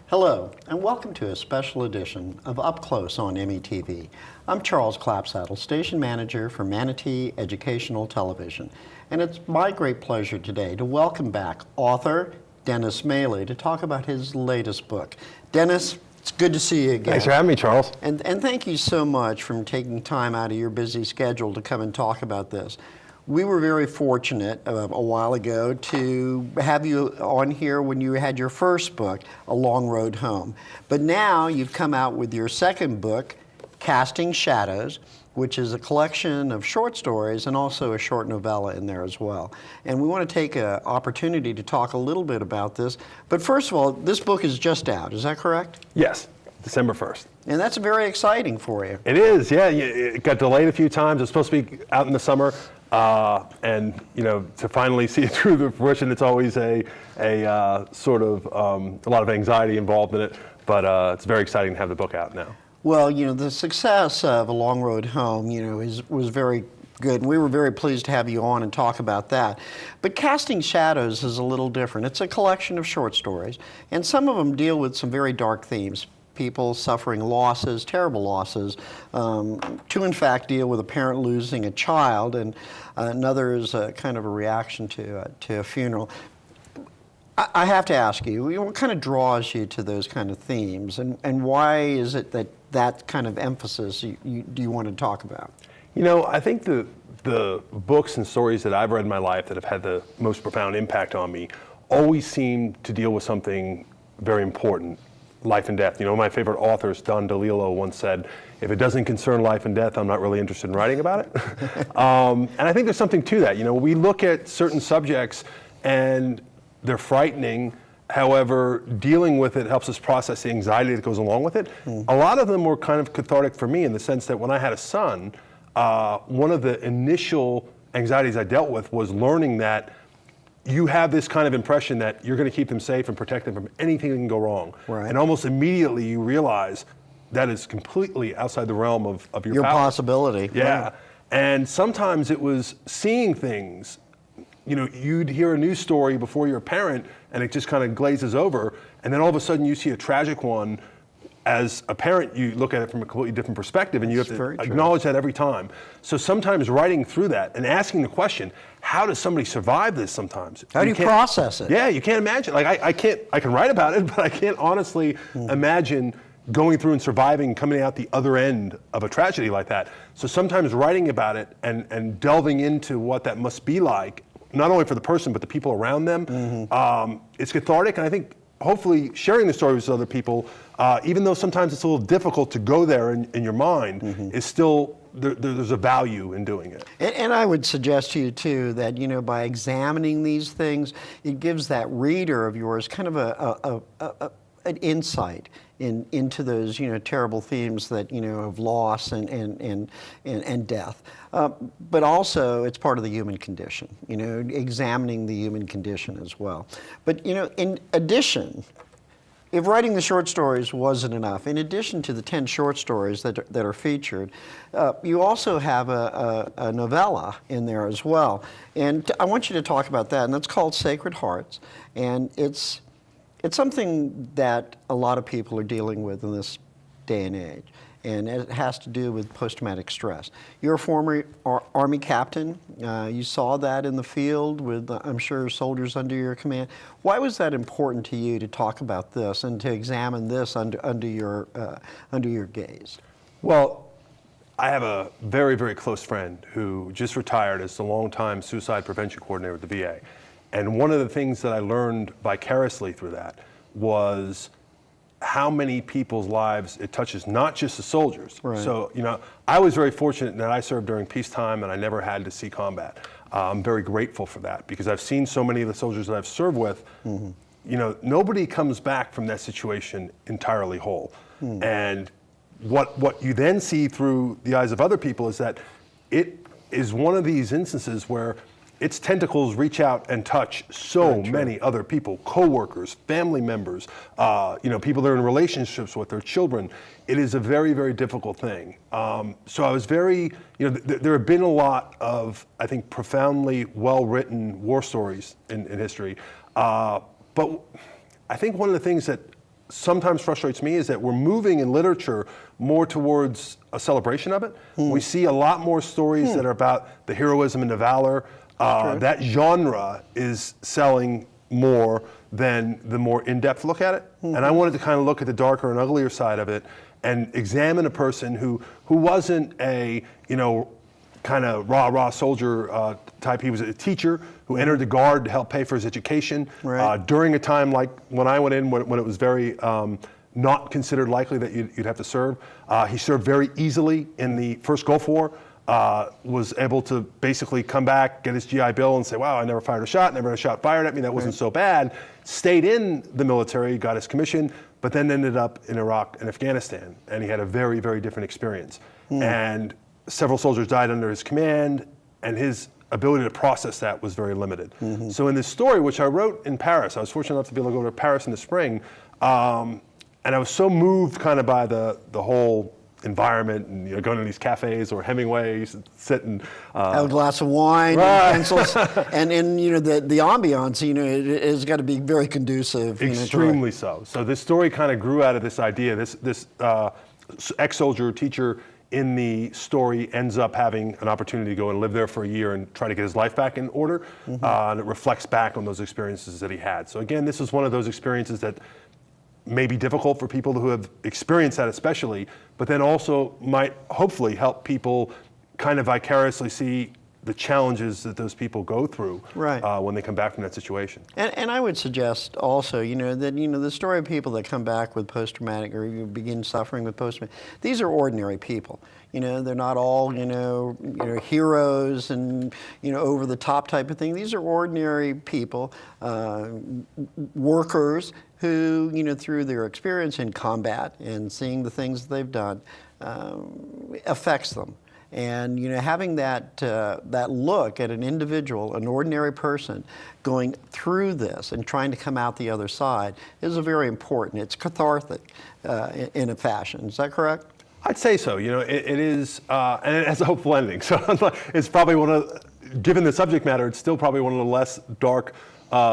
Hello, and welcome to a special edition of Up Close on METV. I'm Charles Clapsaddle, station manager for Manatee Educational Television, and it's my great pleasure today to welcome back author Dennis Maley to talk about his latest book. Dennis, it's good to see you again. Thanks for having me, Charles. And thank you so much for taking time out of your busy schedule to come and talk about this. We were very fortunate a while ago to have you on here when you had your first book, A Long Road Home. But now you've come out with your second book, Casting Shadows, which is a collection of short stories and also a short novella in there as well. And we want to take an opportunity to talk a little bit about this. But first of all, this book is just out, is that correct? Yes, December 1st. And that's very exciting for you. It is, yeah. It got delayed a few times. It's supposed to be out in the summer. And you know, to finally see it through the fruition, it's always a sort of a lot of anxiety involved in it. But it's very exciting to have the book out now. Well, you know, the success of A Long Road Home, you know, was very good. And we were very pleased to have you on and talk about that. But Casting Shadows is a little different. It's a collection of short stories, and some of them deal with some very dark themes. People suffering losses, terrible losses. Two, in fact, deal with a parent losing a child, and another is a kind of a reaction to a funeral. I have to ask you, what kind of draws you to those kind of themes, and why is it that kind of emphasis do you want to talk about? You know, I think the books and stories that I've read in my life that have had the most profound impact on me always seem to deal with something very important. Life and death. You know, my favorite authors, Don DeLillo, once said, if it doesn't concern life and death, I'm not really interested in writing about it. And I think there's something to that. You know, we look at certain subjects and they're frightening. However, dealing with it helps us process the anxiety that goes along with it. A lot of them were kind of cathartic for me in the sense that when I had a son, one of the initial anxieties I dealt with was learning that you have this kind of impression that you're going to keep them safe and protect them from anything that can go wrong. Right. And almost immediately you realize that is completely outside the realm of your power. Possibility. Yeah. Right. And sometimes it was seeing things. You know, you'd hear a news story before you're a parent and it just kind of glazes over. And then all of a sudden you see a tragic one. As a parent, you look at it from a completely different perspective, and you have to acknowledge that every time. So sometimes writing through that and asking the question, how does somebody survive this sometimes? How do you process it? Yeah, you can't imagine. Like I can write about it, but I can't honestly imagine going through and surviving, coming out the other end of a tragedy like that. So sometimes writing about it and delving into what that must be like, not only for the person, but the people around them, it's cathartic, and I think hopefully sharing the story with other people, even though sometimes it's a little difficult to go there in your mind, is still, there's a value in doing it. And I would suggest to you too that, you know, by examining these things, it gives that reader of yours kind of an insight into those, you know, terrible themes that, you know, of loss and death. But also it's part of the human condition, you know, examining the human condition as well. But, you know, in addition, if writing the short stories wasn't enough, in addition to the 10 short stories that are featured, you also have a novella in there as well. And I want you to talk about that, and that's called Sacred Hearts. And it's something that a lot of people are dealing with in this day and age, and it has to do with post-traumatic stress. You're a former Army captain. You saw that in the field with, I'm sure, soldiers under your command. Why was that important to you to talk about this and to examine this under your gaze? Well, I have a very, very close friend who just retired as the longtime suicide prevention coordinator at the VA. And one of the things that I learned vicariously through that was how many people's lives it touches, not just the soldiers. Right. So, you know, I was very fortunate that I served during peacetime and I never had to see combat. I'm very grateful for that because I've seen so many of the soldiers that I've served with nobody comes back from that situation entirely whole. And what you then see through the eyes of other people is that it is one of these instances where its tentacles reach out and touch so many other people, coworkers, family members, people they're in relationships with, their children. It is a very, very difficult thing. So I was very, there have been a lot of, I think, profoundly well-written war stories in history. But I think one of the things that sometimes frustrates me is that we're moving in literature more towards a celebration of it. We see a lot more stories that are about the heroism and the valor. That genre is selling more than the more in-depth look at it. And I wanted to kind of look at the darker and uglier side of it and examine a person who wasn't a, kind of rah-rah soldier type. He was a teacher who entered the Guard to help pay for his education during a time like when I went in, when it was very not considered likely that you'd have to serve. He served very easily in the first Gulf War. Was able to basically come back, get his GI Bill and say, wow, I never fired a shot, never had a shot fired at me, that wasn't so bad. Stayed in the military, got his commission, but then ended up in Iraq and Afghanistan. And he had a very, very different experience. And several soldiers died under his command, and his ability to process that was very limited. So in this story, which I wrote in Paris, I was fortunate enough to be able to go to Paris in the spring, and I was so moved kind of by the whole environment and going to these cafes or Hemingway, used to sit and have a glass of wine and pencils, and the ambiance, it has got to be very conducive. Extremely so. So this story kind of grew out of this idea. This ex-soldier teacher in the story ends up having an opportunity to go and live there for a year and try to get his life back in order, and it reflects back on those experiences that he had. So again, this is one of those experiences that may be difficult for people who have experienced that especially, but then also might hopefully help people kind of vicariously see the challenges that those people go through when they come back from that situation. And I would suggest also, that the story of people that come back with post-traumatic or you begin suffering with post-traumatic, these are ordinary people. They're not all heroes and over the top type of thing. These are ordinary people, workers who through their experience in combat and seeing the things that they've done affects them. And having that look at an individual, an ordinary person, going through this and trying to come out the other side is very important. It's cathartic in a fashion. Is that correct? I'd say so. It is, and it has a hopeful ending. So it's probably given the subject matter, it's still probably one of the less dark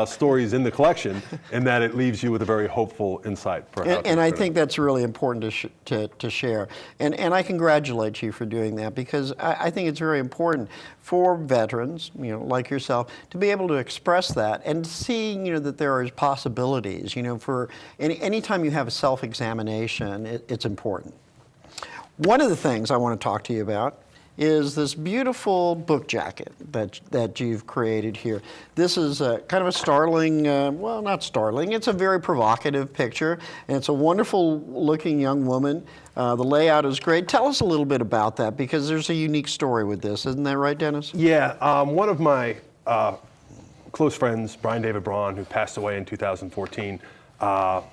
stories in the collection, in that it leaves you with a very hopeful insight. And I think that's really important to share. And I congratulate you for doing that, because I think it's very important for veterans, like yourself, to be able to express that and see, that there are possibilities. For anytime you have a self-examination, it's important. One of the things I want to talk to you about is this beautiful book jacket that you've created here. This is kind of a startling, well, not startling, it's a very provocative picture, and it's a wonderful looking young woman. The layout is great. Tell us a little bit about that, because there's a unique story with this. Isn't that right, Dennis? Yeah, one of my close friends, Brian David Braun, who passed away in 2014,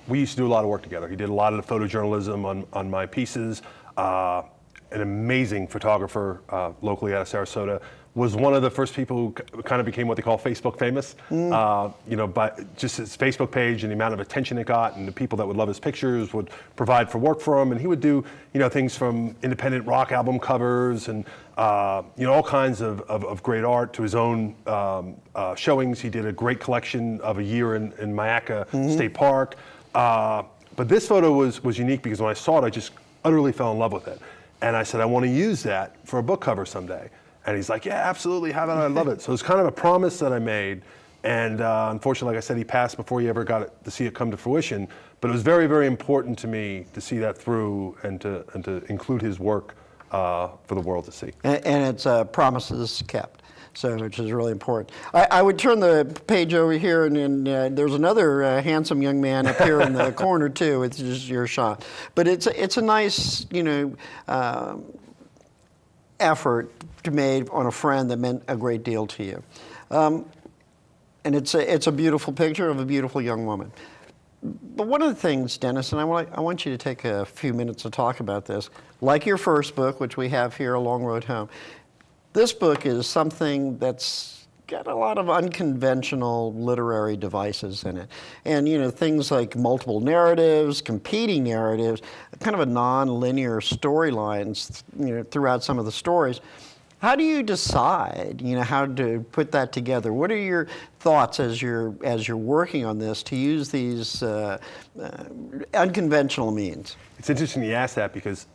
we used to do a lot of work together. He did a lot of the photojournalism on my pieces. An amazing photographer locally out of Sarasota, was one of the first people who kind of became what they call Facebook famous. By just his Facebook page and the amount of attention it got, and the people that would love his pictures would provide for work for him. And he would do, things from independent rock album covers and, all kinds of great art, to his own showings. He did a great collection of a year in Mayaca State Park. But this photo was unique because when I saw it, I just utterly fell in love with it. And I said, I want to use that for a book cover someday. And he's like, yeah, absolutely, have it, I love it. So it's kind of a promise that I made. And unfortunately, like I said, he passed before he ever got to see it come to fruition. But it was very, very important to me to see that through and to include his work for the world to see. And it's promises kept. So, which is really important. I would turn the page over here, and there's another handsome young man up here in the corner too. It's just your shot, but it's a nice, effort made on a friend that meant a great deal to you. And it's a beautiful picture of a beautiful young woman. But one of the things, Dennis, and I want you to take a few minutes to talk about this, like your first book, which we have here, A Long Road Home, this book is something that's got a lot of unconventional literary devices in it. And, you know, things like multiple narratives, competing narratives, kind of a non-linear storylines, you know, throughout some of the stories. How do you decide, you know, how to put that together? What are your thoughts as you're working on this to use these unconventional means? It's interesting you ask that because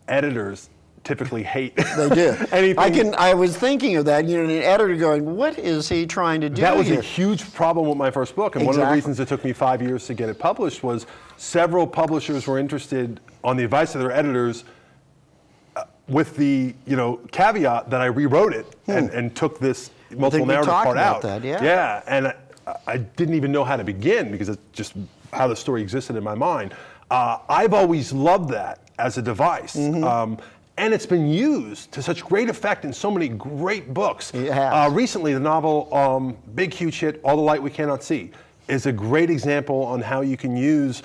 editors typically hate They do. anything. I was thinking of that, you know, an editor going, what is he trying to do That was here? a huge problem with my first book, and one of the Exactly. reasons it took me 5 years to get it published was several publishers were interested, on the advice of their editors, with the caveat that I rewrote it and took this multiple we narrative talked part about out. that, yeah. Yeah, and I didn't even know how to begin because it's just how the story existed in my mind. I've always loved that as a device. And it's been used to such great effect in so many great books. It has. Recently, the novel Big Huge Hit, All the Light We Cannot See, is a great example on how you can use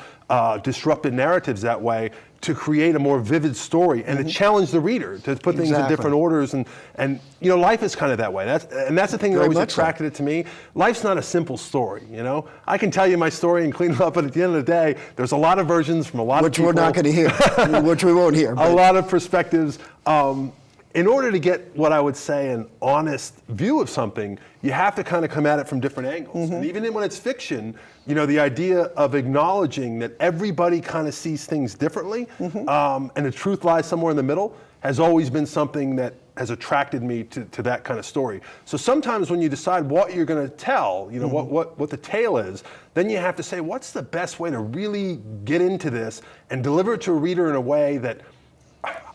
disrupted narratives that way to create a more vivid story and to challenge the reader to put things in Exactly. different orders. And you know, life is kind of that way. That's the thing that Very always much so. attracted it to me. Life's not a simple story, you know? I can tell you my story and clean it up, but at the end of the day, there's a lot of versions from a lot of Which people. we're not going to hear, which we won't hear. A but- lot of perspectives. In order to get what I would say an honest view of something, you have to kind of come at it from different angles. And even when it's fiction, you know, the idea of acknowledging that everybody kind of sees things differently, and the truth lies somewhere in the middle, has always been something that has attracted me to that kind of story. So sometimes when you decide what you're going to tell, you know, what the tale is, then you have to say, what's the best way to really get into this and deliver it to a reader in a way that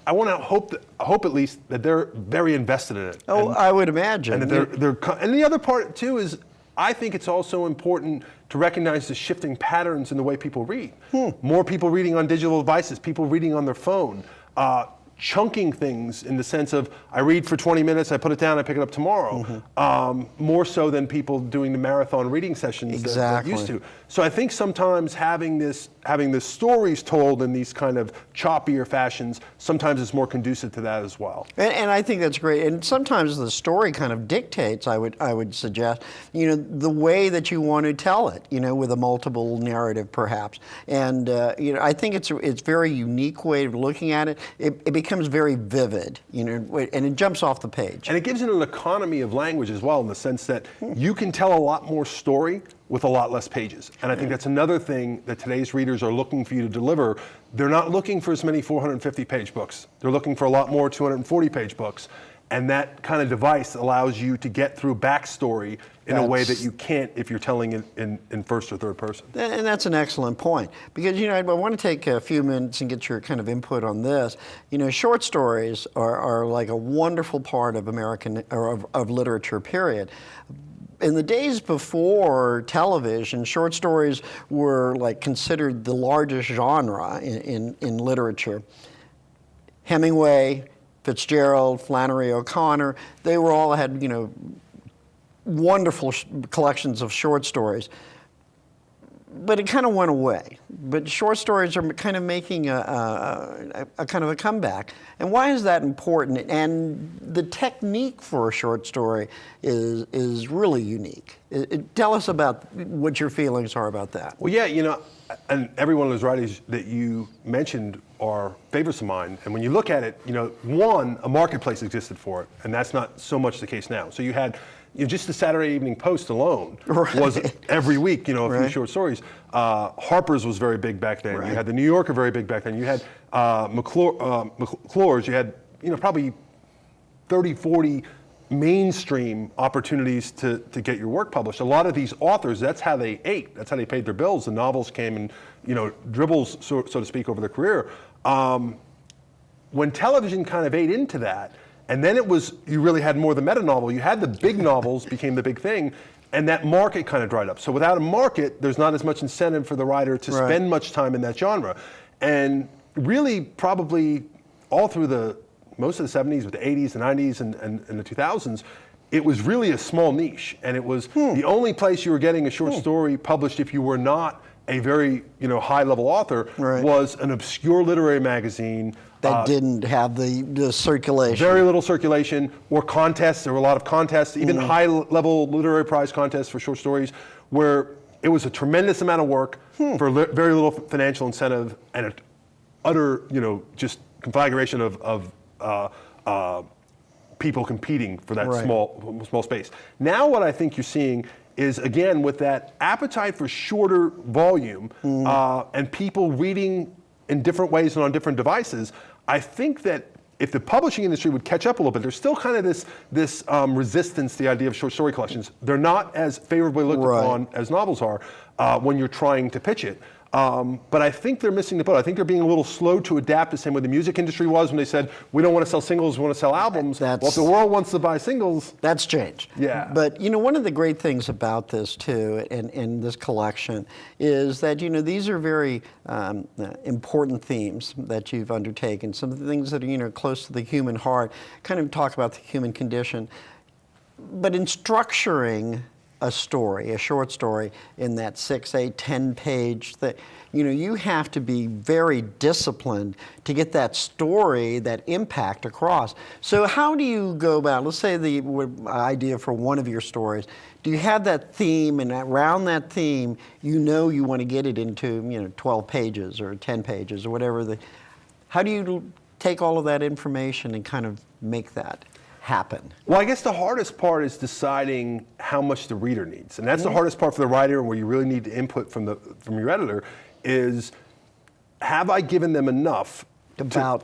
I want to hope at least that they're very invested in it. Oh, And- I would imagine. and and the other part too is I think it's also important to recognize the shifting patterns in the way people read. More people reading on digital devices, people reading on their phone, chunking things in the sense of I read for 20 minutes, I put it down, I pick it up tomorrow. More so than people doing the marathon reading sessions that used to. So I think sometimes having the stories told in these kind of choppier fashions, sometimes it's more conducive to that as well. And I think that's great. And sometimes the story kind of dictates, I would suggest, you know, the way that you want to tell it, you know, with a multiple narrative perhaps. And, you know, I think it's a very unique way of looking at it. It becomes very vivid, you know, and it jumps off the page. And it gives it an economy of language as well, in the sense that you can tell a lot more story with a lot less pages. And I think that's another thing that today's readers are looking for you to deliver. They're not looking for as many 450-page books. They're looking for a lot more 240-page books. And that kind of device allows you to get through backstory in a way that you can't if you're telling it in first or third person. And that's an excellent point, because, you know, I want to take a few minutes and get your kind of input on this. You know, short stories are like a wonderful part of American, or of literature, period. In the days before television, short stories were like considered the largest genre in literature. Hemingway, Fitzgerald, Flannery O'Connor, they were all had, you know, wonderful collections of short stories. But it kind of went away. But short stories are kind of making a kind of a comeback. And why is that important? And the technique for a short story is really unique. Tell us about what your feelings are about that. Well, yeah, you know, and every one of those writers that you mentioned are favorites of mine. And when you look at it, you know, one, a marketplace existed for it, and that's not so much the case now. So you had, you know, just the Saturday Evening Post alone was every week, you know, a few short stories. Harper's was very big back then. You had the New Yorker very big back then. You had McClure's. You had, you know, probably 30, 40 mainstream opportunities to get your work published. A lot of these authors, that's how they ate. That's how they paid their bills. The novels came in, you know, dribbles, so to speak, over their career. When television kind of ate into that, and then it was, you really had more of the meta novel. You had the big novels became the big thing, and that market kind of dried up. So without a market, there's not as much incentive for the writer to spend much time in that genre. And really, probably all through most of the 70s, with the 80s, the 90s, and the 2000s, it was really a small niche, and it was the only place you were getting a short story published if you were not a very high-level author was an obscure literary magazine that didn't have the circulation. Very little circulation, or contests. There were a lot of contests, even high-level literary prize contests for short stories, where it was a tremendous amount of work for very little financial incentive and an utter, just conflagration of people competing for that small space. Now what I think you're seeing is, again, with that appetite for shorter volume and people reading in different ways and on different devices, I think that if the publishing industry would catch up a little bit, there's still kind of this resistance to the idea of short story collections. They're not as favorably looked upon as novels are when you're trying to pitch it. But I think they're missing the boat. I think they're being a little slow to adapt, the same way the music industry was when they said, we don't want to sell singles, we want to sell albums. Well, if the world wants to buy singles. That's changed. Yeah. But one of the great things about this too, in this collection, is that these are very important themes that you've undertaken. Some of the things that are close to the human heart, kind of talk about the human condition. But in structuring a story, a short story, in that 6, 8, 10 page that you have to be very disciplined to get that story, that impact across. So how do you go about, let's say the idea for one of your stories, do you have that theme, and around that theme you want to get it into 12 pages or 10 pages or whatever how do you take all of that information and kind of make that happen? Well, I guess the hardest part is deciding how much the reader needs, and that's the hardest part for the writer, and where you really need the input from your editor. Is have I given them enough? Are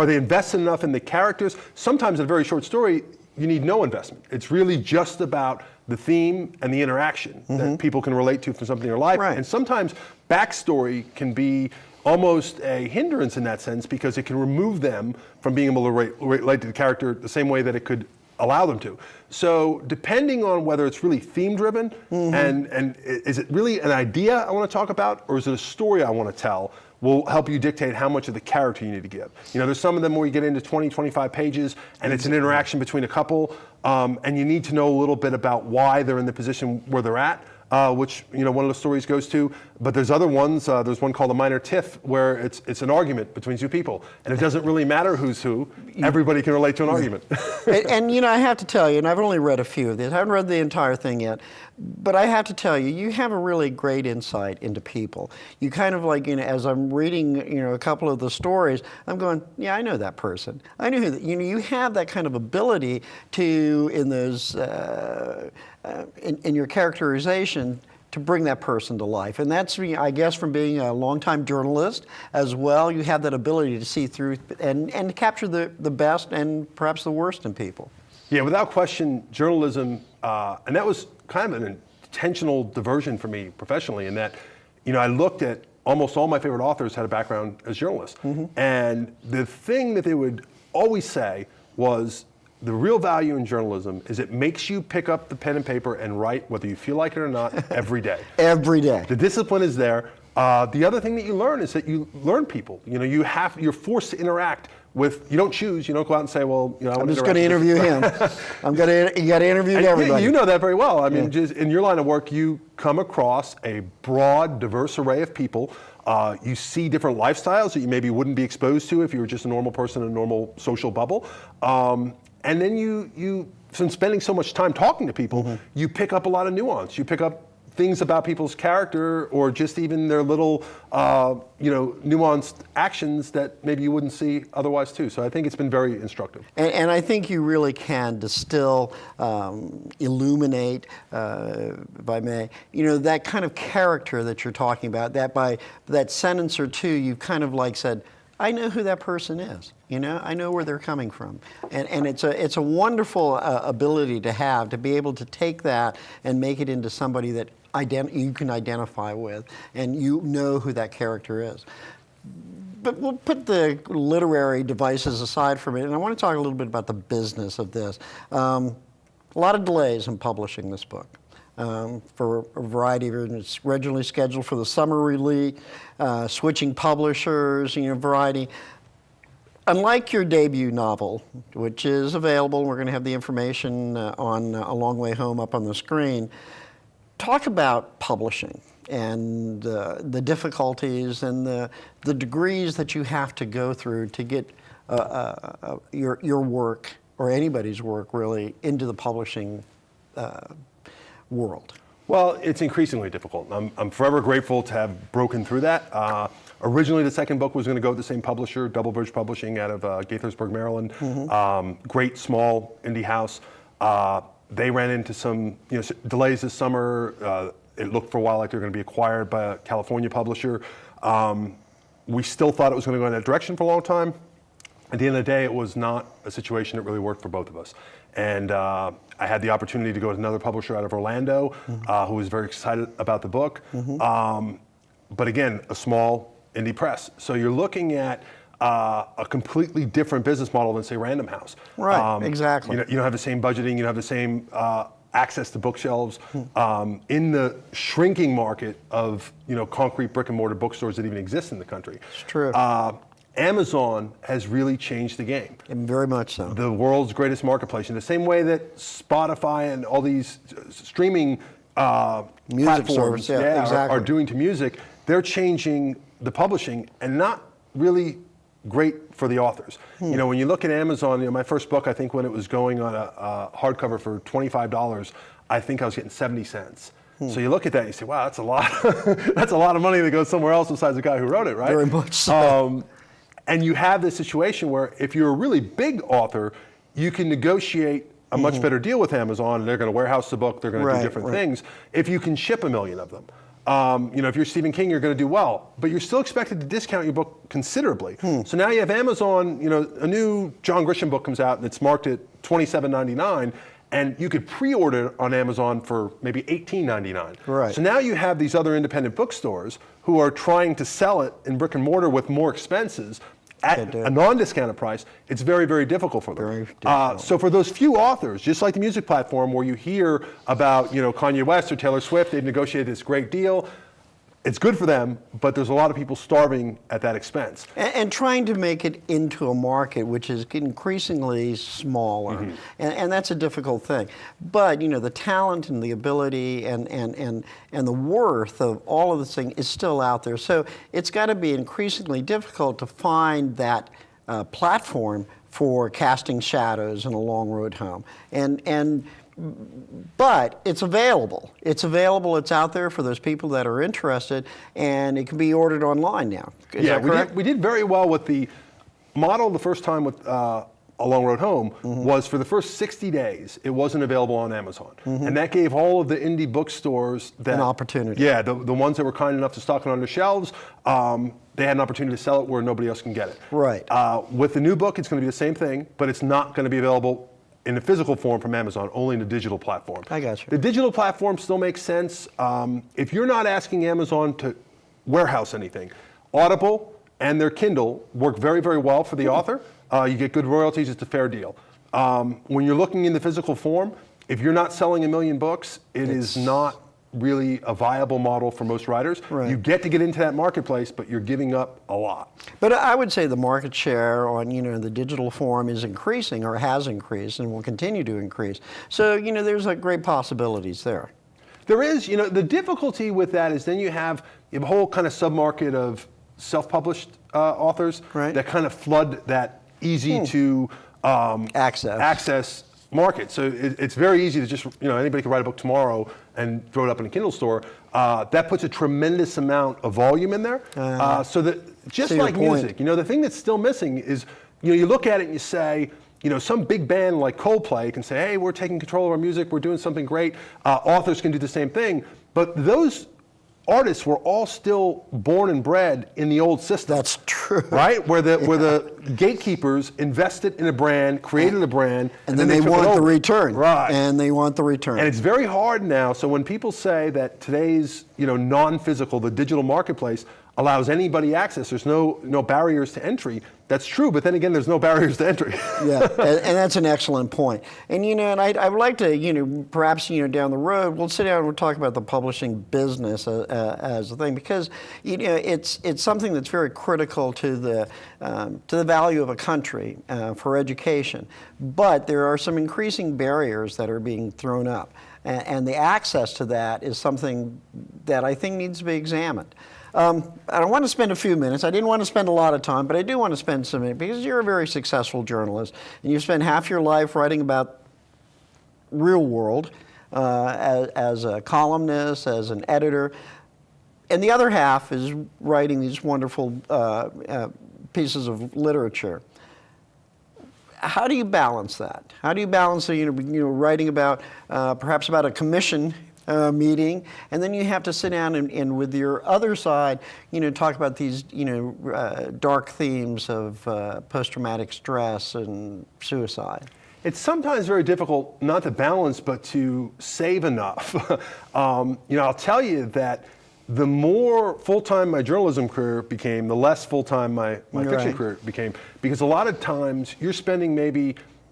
they invested enough in the characters? Sometimes in a very short story, you need no investment. It's really just about the theme and the interaction that people can relate to from something in their life. Right. And sometimes backstory can be almost a hindrance in that sense, because it can remove them from being able to relate to the character the same way that it could allow them to. So depending on whether it's really theme driven and is it really an idea I want to talk about, or is it a story I want to tell, will help you dictate how much of the character you need to give. There's some of them where you get into 20, 25 pages and it's an interaction between a couple, and you need to know a little bit about why they're in the position where they're at. Which one of the stories goes to, but there's other ones. There's one called A Minor Tiff, where it's an argument between two people, and it doesn't really matter who's who. Everybody can relate to an argument. and I have to tell you, and I've only read a few of these. I haven't read the entire thing yet, but I have to tell you, you have a really great insight into people. You kind of like, as I'm reading, a couple of the stories, I'm going, yeah, I know that person. I know who. You have that kind of ability to, in those. In your characterization, to bring that person to life. And that's, I guess, from being a longtime journalist as well, you have that ability to see through and capture the best and perhaps the worst in people. Yeah, without question, journalism, and that was kind of an intentional diversion for me professionally, in that, I looked at almost all my favorite authors had a background as journalists. And the thing that they would always say was, the real value in journalism is it makes you pick up the pen and paper and write, whether you feel like it or not, every day. Every day. The discipline is there. The other thing that you learn is that you learn people. You're forced to interact with. You don't choose. You don't go out and say, well, I'm just going to interview him. You got to interview everybody. You know that very well. I mean, just in your line of work, you come across a broad, diverse array of people. You see different lifestyles that you maybe wouldn't be exposed to if you were just a normal person in a normal social bubble. And then you, from spending so much time talking to people, you pick up a lot of nuance. You pick up things about people's character, or just even their little, nuanced actions that maybe you wouldn't see otherwise too. So I think it's been very instructive. And I think you really can distill, illuminate, if I may, that kind of character that you're talking about. That by that sentence or two, you've kind of like said, I know who that person is. I know where they're coming from, and it's a wonderful ability to be able to take that and make it into somebody that you can identify with, and who that character is. But we'll put the literary devices aside for a minute, and I want to talk a little bit about the business of this. A lot of delays in publishing this book. For a variety of reasons. It's originally scheduled for the summer release, switching publishers, variety. unlike your debut novel, which is available, we're going to have the information on A Long Way Home up on the screen, talk about publishing and the difficulties and the degrees that you have to go through to get your work, or anybody's work really, into the publishing world. Well, it's increasingly difficult. I'm forever grateful to have broken through that. Originally, the second book was going to go with the same publisher, Double Bridge Publishing out of Gaithersburg, Maryland. Great, small indie house. They ran into some delays this summer. It looked for a while like they were going to be acquired by a California publisher. We still thought it was going to go in that direction for a long time. At the end of the day, it was not a situation that really worked for both of us. And I had the opportunity to go to another publisher out of Orlando who was very excited about the book. But again, a small indie press. So you're looking at a completely different business model than, say, Random House. Right, exactly. You don't have the same budgeting, you don't have the same access to bookshelves. In the shrinking market of concrete brick and mortar bookstores that even exist in the country. It's true. Amazon has really changed the game. And very much so. The world's greatest marketplace. In the same way that Spotify and all these streaming music platforms service, exactly. are doing to music, they're changing the publishing, and not really great for the authors. When you look at Amazon, my first book, I think when it was going on a hardcover for $25, I think I was getting 70 cents. So you look at that and you say, wow, that's a lot. That's a lot of money that goes somewhere else besides the guy who wrote it, right? Very much so. And you have this situation where if you're a really big author, you can negotiate a much better deal with Amazon, and they're going to warehouse the book, they're going to do different things, if you can ship 1 million of them. If you're Stephen King, you're going to do well, but you're still expected to discount your book considerably. So now you have Amazon, a new John Grisham book comes out and it's marked at $27.99, and you could pre-order it on Amazon for maybe $18.99. Right. So now you have these other independent bookstores who are trying to sell it in brick and mortar with more expenses at a non-discounted price. It's very, very difficult for them. Very difficult. So for those few authors, just like the music platform where you hear about Kanye West or Taylor Swift, they've negotiated this great deal. It's good for them, but there's a lot of people starving at that expense. And trying to make it into a market which is increasingly smaller. And that's a difficult thing. But, the talent and the ability and the worth of all of this thing is still out there. So it's got to be increasingly difficult to find that platform for casting shadows in A Long Road Home. But it's available. It's available. It's out there for those people that are interested, and it can be ordered online now. Is that correct? We did very well with the model the first time with A Long Road Home. Was for the first 60 days, it wasn't available on Amazon. And that gave all of the indie bookstores an opportunity. Yeah, the ones that were kind enough to stock it on their shelves, they had an opportunity to sell it where nobody else can get it. Right. With the new book, it's going to be the same thing, but it's not going to be available in the physical form from Amazon, only in the digital platform. I got you. The digital platform still makes sense. If you're not asking Amazon to warehouse anything, Audible and their Kindle work very, very well for the author. You get good royalties, it's a fair deal. When you're looking in the physical form, if you're not selling 1 million books, it is not really a viable model for most writers. Right. You get to get into that marketplace, but you're giving up a lot. But I would say the market share on the digital form is increasing, or has increased, and will continue to increase. So there's great possibilities there. There is. The difficulty with that is then you have a whole kind of submarket of self-published authors that kind of flood that easy to access market. So it's very easy to just, anybody can write a book tomorrow and throw it up in a Kindle store. That puts a tremendous amount of volume in there. So that just like music, the thing that's still missing is, you look at it and you say, some big band like Coldplay can say, hey, we're taking control of our music, we're doing something great. Authors can do the same thing. But those artists were all still born and bred in the old system. That's true. Right? Where the gatekeepers invested in a brand, created a brand, and then they want the return. Right. And they want the return. And it's very hard now. So when people say that today's, non-physical, the digital marketplace, allows anybody access. There's no barriers to entry. That's true, but then again, there's no barriers to entry. Yeah, and that's an excellent point. And and I would like to, perhaps down the road, we'll sit down and we'll talk about the publishing business as a thing, because it's something that's very critical to the value of a country for education. But there are some increasing barriers that are being thrown up, and the access to that is something that I think needs to be examined. I want to spend a few minutes. I didn't want to spend a lot of time, but I do want to spend some minutes because you're a very successful journalist, and you've spent half your life writing about real world as a columnist, as an editor, and the other half is writing these wonderful pieces of literature. How do you balance that? How do you balance writing about perhaps about a commission meeting, and then you have to sit down and with your other side, talk about these, dark themes of post-traumatic stress and suicide? It's sometimes very difficult not to balance, but to save enough. I'll tell you that the more full-time my journalism career became, the less full-time my fiction career became, because a lot of times you're spending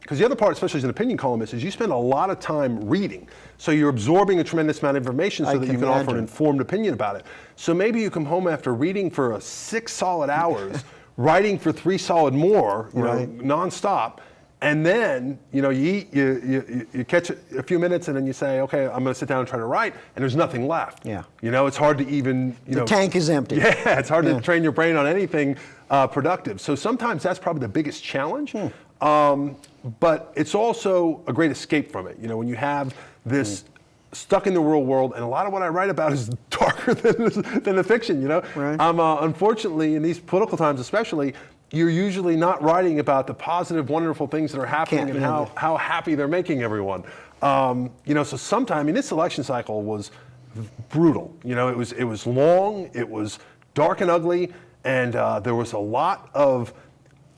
because the other part, especially as an opinion columnist, is you spend a lot of time reading. So you're absorbing a tremendous amount of information so that you can offer an informed opinion about it. So maybe you come home after reading for 6 solid hours, writing for 3 solid more, nonstop, and then you catch a few minutes and then you say, okay, I'm going to sit down and try to write, and there's nothing left. Yeah. It's hard to even the tank is empty. Yeah, it's hard to train your brain on anything productive. So sometimes that's probably the biggest challenge. But it's also a great escape from it. When you have this stuck in the real world, and a lot of what I write about is darker than the fiction. Right. Unfortunately, in these political times especially, you're usually not writing about the positive, wonderful things that are happening and how happy they're making everyone. So sometime, this election cycle was brutal. It was long, it was dark and ugly, and there was a lot of,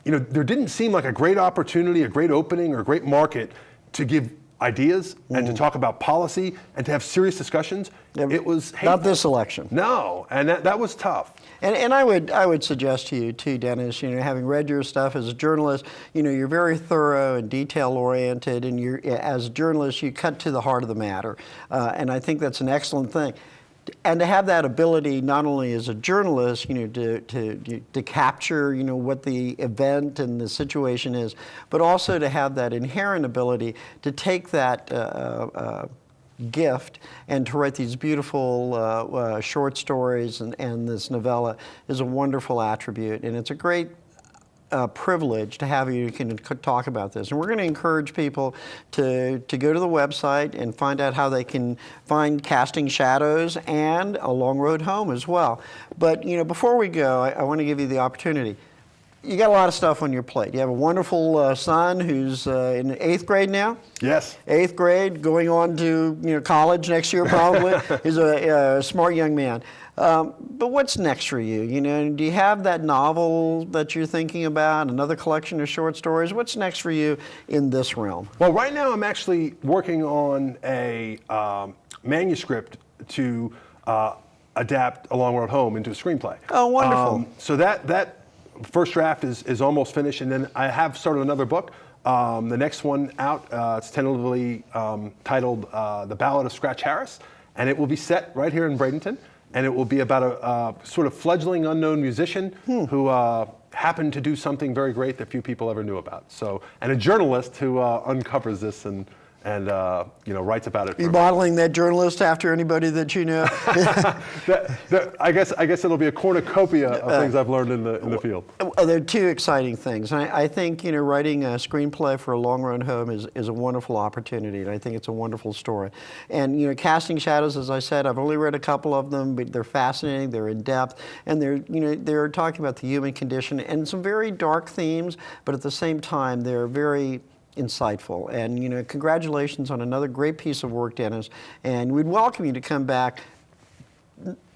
there didn't seem like a great opportunity, a great opening, or a great market to give ideas and to talk about policy and to have serious discussions. It was hateful. Not this election. No, and that was tough. And I would suggest to you too, Dennis, having read your stuff as a journalist, you're very thorough and detail oriented, and as a journalist you cut to the heart of the matter, and I think that's an excellent thing. And to have that ability, not only as a journalist, to capture, what the event and the situation is, but also to have that inherent ability to take that gift and to write these beautiful short stories and this novella is a wonderful attribute, and it's a great privilege to have you can talk about this. And we're going to encourage people to go to the website and find out how they can find Casting Shadows and A Long Road Home as well. But before we go, I want to give you the opportunity. You got a lot of stuff on your plate. You have a wonderful son who's in 8th grade now. Yes. 8th grade, going on to college next year probably. He's a smart young man. But what's next for you? Do you have that novel that you're thinking about, another collection of short stories? What's next for you in this realm? Well, right now I'm actually working on a manuscript to adapt A Long Road Home into a screenplay. Oh, wonderful. So that first draft is almost finished, and then I have started another book. The next one out, it's tentatively titled The Ballad of Scratch Harris, and it will be set right here in Bradenton, and it will be about a sort of fledgling unknown musician who happened to do something very great that few people ever knew about. So, and a journalist who uncovers this and writes about it. Are you modeling that journalist after anybody that you know? I guess it'll be a cornucopia of things I've learned in the field. There are two exciting things. And I think writing a screenplay for A Long Road Home is a wonderful opportunity, and I think it's a wonderful story. And Casting Shadows, as I said, I've only read a couple of them, but they're fascinating, they're in depth, and they're talking about the human condition and some very dark themes, but at the same time they're very insightful. And congratulations on another great piece of work, Dennis, and we'd welcome you to come back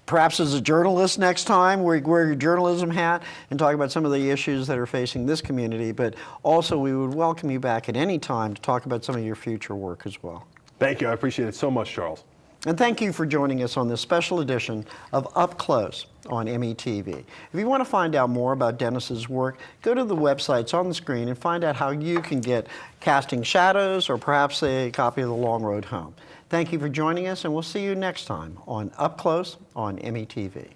perhaps as a journalist next time, wear your journalism hat and talk about some of the issues that are facing this community, but also we would welcome you back at any time to talk about some of your future work as well. Thank you. I appreciate it so much, Charles. And thank you for joining us on this special edition of Up Close on METV. If you want to find out more about Dennis's work, go to the websites on the screen and find out how you can get Casting Shadows or perhaps a copy of The Long Road Home. Thank you for joining us, and we'll see you next time on Up Close on METV.